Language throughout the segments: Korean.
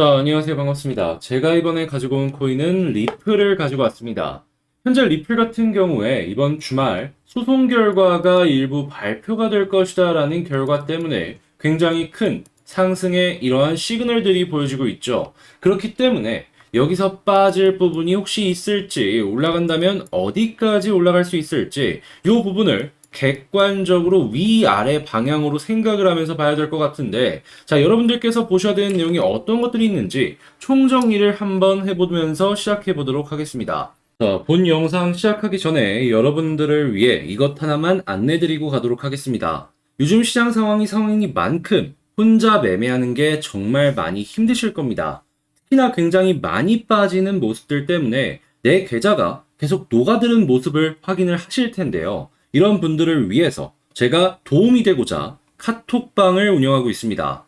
자, 안녕하세요. 반갑습니다. 제가 이번에 가지고 온 코인은 리플을 가지고 왔습니다. 현재 리플 같은 경우에 이번 주말 소송 결과가 일부 발표가 될 것이다 라는 결과 때문에 굉장히 큰 상승의 이러한 시그널들이 보여지고 있죠. 그렇기 때문에 여기서 빠질 부분이 혹시 있을지, 올라간다면 어디까지 올라갈 수 있을지 이 부분을 객관적으로 위아래 방향으로 생각을 하면서 봐야 될 것 같은데, 자, 여러분들께서 보셔야 되는 내용이 어떤 것들이 있는지 총정리를 한번 해보면서 시작해 보도록 하겠습니다. 자, 본 영상 시작하기 전에 여러분들을 위해 이것 하나만 안내드리고 가도록 하겠습니다. 요즘 시장 상황이 상황이니만큼 혼자 매매하는 게 정말 많이 힘드실 겁니다. 특히나 굉장히 많이 빠지는 모습들 때문에 내 계좌가 계속 녹아드는 모습을 확인을 하실 텐데요. 이런 분들을 위해서 제가 도움이 되고자 카톡방을 운영하고 있습니다.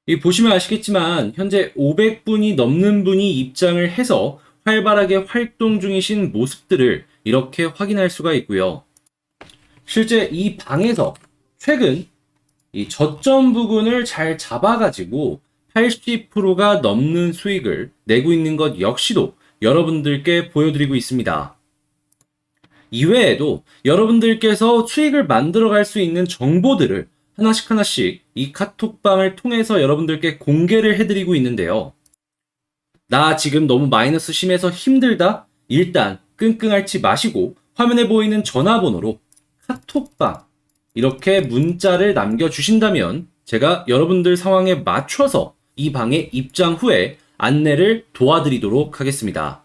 이 보시면 아시겠지만 현재 500분이 넘는 분이 입장을 해서 활발하게 활동 중이신 모습들을 이렇게 확인할 수가 있고요. 실제 이 방에서 최근 이 저점 부근을 잘 잡아가지고 80%가 넘는 수익을 내고 있는 것 역시도 여러분들께 보여드리고 있습니다. 이외에도 여러분들께서 수익을 만들어갈 수 있는 정보들을 하나씩 이 카톡방을 통해서 여러분들께 공개를 해드리고 있는데요. 나 지금 너무 마이너스 심해서 힘들다? 일단 끙끙 앓지 마시고 화면에 보이는 전화번호로 카톡방 이렇게 문자를 남겨주신다면 제가 여러분들 상황에 맞춰서 이 방에 입장 후에 안내를 도와드리도록 하겠습니다.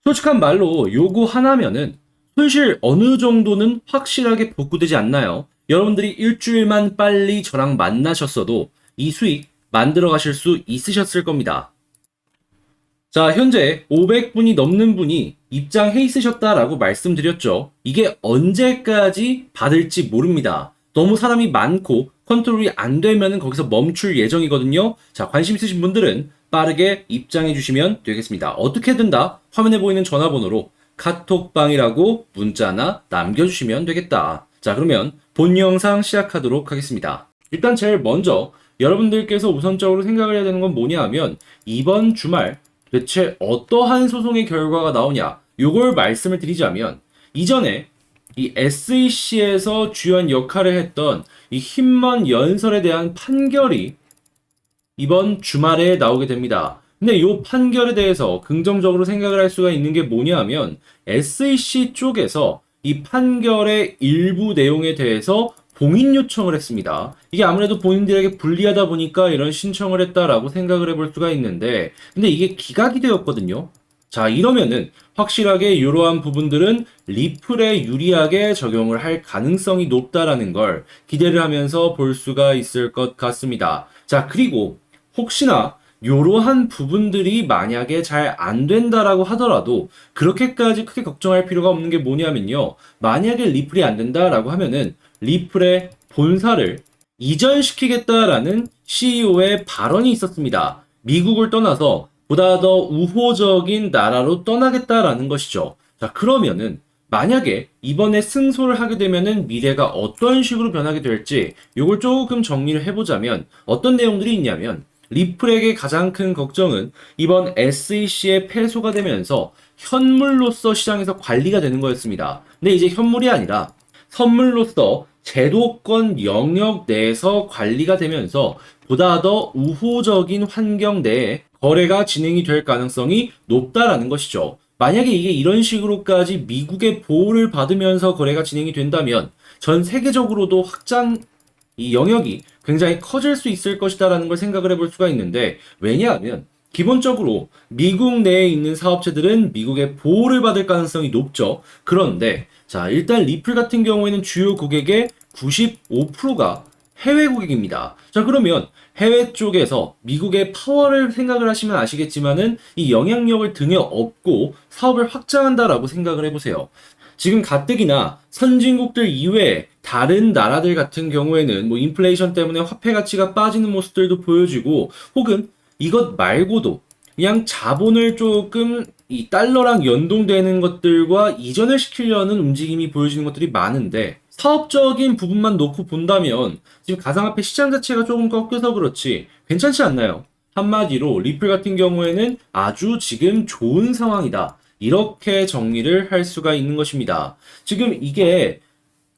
솔직한 말로 요거 하나면은 손실 어느 정도는 확실하게 복구되지 않나요? 여러분들이 일주일만 빨리 저랑 만나셨어도 이 수익 만들어 가실 수 있으셨을 겁니다. 자, 현재 500분이 넘는 분이 입장해 있으셨다라고 말씀드렸죠. 이게 언제까지 받을지 모릅니다. 너무 사람이 많고 컨트롤이 안 되면 거기서 멈출 예정이거든요. 자, 관심 있으신 분들은 빠르게 입장해 주시면 되겠습니다. 어떻게든 다 화면에 보이는 전화번호로 카톡방이라고 문자나 남겨주시면 되겠다. 자, 그러면 본 영상 시작하도록 하겠습니다. 일단 제일 먼저 여러분들께서 우선적으로 생각을 해야 되는 건 뭐냐 하면 이번 주말 대체 어떠한 소송의 결과가 나오냐 요걸 말씀을 드리자면 이전에 이 SEC에서 주요한 역할을 했던 이 힘먼 연설에 대한 판결이 이번 주말에 나오게 됩니다. 근데 이 판결에 대해서 긍정적으로 생각을 할 수가 있는 게 뭐냐 하면 SEC 쪽에서 이 판결의 일부 내용에 대해서 봉인 요청을 했습니다. 이게 아무래도 본인들에게 불리하다 보니까 이런 신청을 했다라고 생각을 해볼 수가 있는데 근데 이게 기각이 되었거든요. 자, 이러면은 확실하게 이러한 부분들은 리플에 유리하게 적용을 할 가능성이 높다라는 걸 기대를 하면서 볼 수가 있을 것 같습니다. 자, 그리고 혹시나 이러한 부분들이 만약에 잘 안 된다라고 하더라도 그렇게까지 크게 걱정할 필요가 없는 게 뭐냐면요. 만약에 리플이 안 된다라고 하면은 리플의 본사를 이전시키겠다라는 CEO의 발언이 있었습니다. 미국을 떠나서 보다 더 우호적인 나라로 떠나겠다라는 것이죠. 자, 그러면은 만약에 이번에 승소를 하게 되면은 미래가 어떤 식으로 변하게 될지 이걸 조금 정리를 해보자면 어떤 내용들이 있냐면 리플에게 가장 큰 걱정은 이번 SEC의 패소가 되면서 현물로서 시장에서 관리가 되는 거였습니다. 근데 이제 현물이 아니라 선물로서 제도권 영역 내에서 관리가 되면서 보다 더 우호적인 환경 내에 거래가 진행이 될 가능성이 높다라는 것이죠. 만약에 이게 이런 식으로까지 미국의 보호를 받으면서 거래가 진행이 된다면 전 세계적으로도 확장 이 영역이 굉장히 커질 수 있을 것이다라는 걸 생각을 해볼 수가 있는데 왜냐하면 기본적으로 미국 내에 있는 사업체들은 미국의 보호를 받을 가능성이 높죠. 그런데 자, 일단 리플 같은 경우에는 주요 고객의 95%가 해외 고객입니다. 자, 그러면 해외 쪽에서 미국의 파워를 생각을 하시면 아시겠지만은 이 영향력을 등에 업고 사업을 확장한다라고 생각을 해보세요. 지금 가뜩이나 선진국들 이외에 다른 나라들 같은 경우에는 뭐 인플레이션 때문에 화폐 가치가 빠지는 모습들도 보여지고 혹은 이것 말고도 그냥 자본을 조금 이 달러랑 연동되는 것들과 이전을 시키려는 움직임이 보여지는 것들이 많은데 사업적인 부분만 놓고 본다면 지금 가상화폐 시장 자체가 조금 꺾여서 그렇지 괜찮지 않나요? 한마디로 리플 같은 경우에는 아주 지금 좋은 상황이다. 이렇게 정리를 할 수가 있는 것입니다. 지금 이게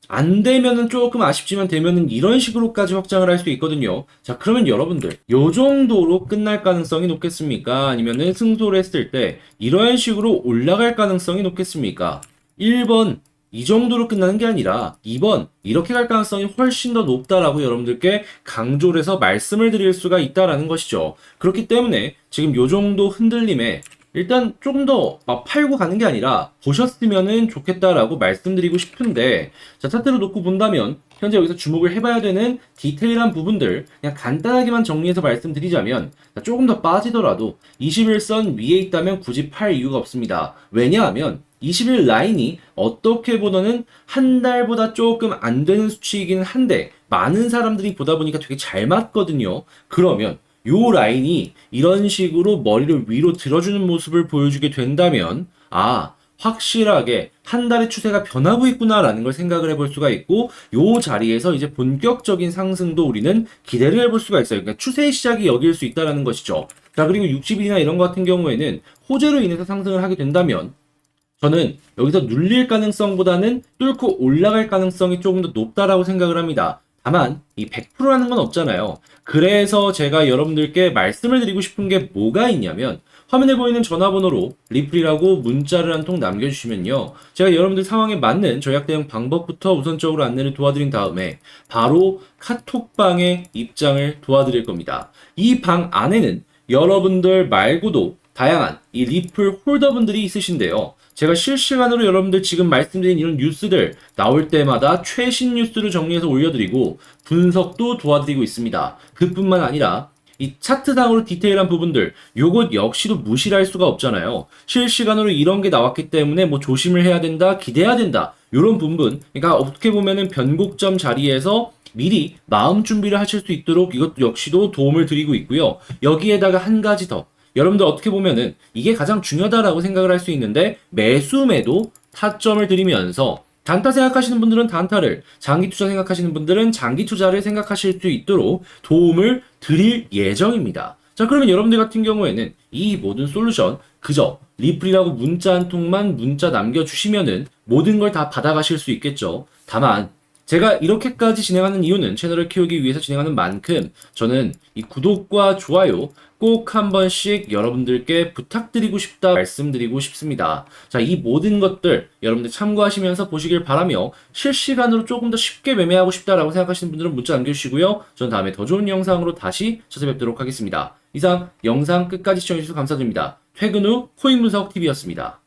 안 되면은 조금 아쉽지만 되면은 이런 식으로까지 확장을 할 수 있거든요. 자, 그러면 여러분들 요 정도로 끝날 가능성이 높겠습니까? 아니면은 승소를 했을 때 이런 식으로 올라갈 가능성이 높겠습니까? 1번 이 정도로 끝나는 게 아니라 2번 이렇게 갈 가능성이 훨씬 더 높다라고 여러분들께 강조를 해서 말씀을 드릴 수가 있다라는 것이죠. 그렇기 때문에 지금 요 정도 흔들림에 일단 조금 더 막 팔고 가는 게 아니라 보셨으면은 좋겠다라고 말씀드리고 싶은데, 자, 차트를 놓고 본다면 현재 여기서 주목을 해봐야 되는 디테일한 부분들 그냥 간단하게만 정리해서 말씀드리자면, 자, 조금 더 빠지더라도 21선 위에 있다면 굳이 팔 이유가 없습니다. 왜냐하면 20일 라인이 어떻게 보면은 한 달보다 조금 안 되는 수치이긴 한데 많은 사람들이 보다 보니까 되게 잘 맞거든요. 그러면 요 라인이 이런 식으로 머리를 위로 들어주는 모습을 보여주게 된다면, 아, 확실하게 한 달의 추세가 변하고 있구나라는 걸 생각을 해볼 수가 있고, 요 자리에서 이제 본격적인 상승도 우리는 기대를 해볼 수가 있어요. 그러니까 추세의 시작이 여기일 수 있다는 것이죠. 자, 그리고 60일이나 이런 것 같은 경우에는 호재로 인해서 상승을 하게 된다면, 저는 여기서 눌릴 가능성보다는 뚫고 올라갈 가능성이 조금 더 높다라고 생각을 합니다. 다만 이 100%라는 건 없잖아요. 그래서 제가 여러분들께 말씀을 드리고 싶은 게 뭐가 있냐면, 화면에 보이는 전화번호로 리플이라고 문자를 한 통 남겨주시면요, 제가 여러분들 상황에 맞는 전략 대응 방법부터 우선적으로 안내를 도와드린 다음에 바로 카톡방에 입장을 도와드릴 겁니다. 이 방 안에는 여러분들 말고도 다양한 이 리플 홀더분들이 있으신데요, 제가 실시간으로 여러분들 지금 말씀드린 이런 뉴스들 나올 때마다 최신 뉴스를 정리해서 올려드리고 분석도 도와드리고 있습니다. 그뿐만 아니라 이 차트상으로 디테일한 부분들, 요것 역시도 무시를 할 수가 없잖아요. 실시간으로 이런 게 나왔기 때문에 뭐 조심을 해야 된다, 기대해야 된다, 요런 부분, 그러니까 어떻게 보면은 변곡점 자리에서 미리 마음 준비를 하실 수 있도록 이것 역시도 도움을 드리고 있고요. 여기에다가 한 가지 더, 여러분들 어떻게 보면은 이게 가장 중요하다라고 생각을 할 수 있는데, 매수매도 타점을 드리면서 단타 생각하시는 분들은 단타를, 장기 투자 생각하시는 분들은 장기 투자를 생각하실 수 있도록 도움을 드릴 예정입니다. 자, 그러면 여러분들 같은 경우에는 이 모든 솔루션 그저 리플이라고 문자 한 통만 문자 남겨주시면은 모든 걸 다 받아가실 수 있겠죠. 다만 제가 이렇게까지 진행하는 이유는 채널을 키우기 위해서 진행하는 만큼 저는 이 구독과 좋아요 꼭 한 번씩 여러분들께 부탁드리고 싶다 말씀드리고 싶습니다. 자, 이 모든 것들 여러분들 참고하시면서 보시길 바라며, 실시간으로 조금 더 쉽게 매매하고 싶다라고 생각하시는 분들은 문자 남겨주시고요. 전 다음에 더 좋은 영상으로 다시 찾아뵙도록 하겠습니다. 이상 영상 끝까지 시청해주셔서 감사드립니다. 퇴근 후 코인 분석 TV였습니다.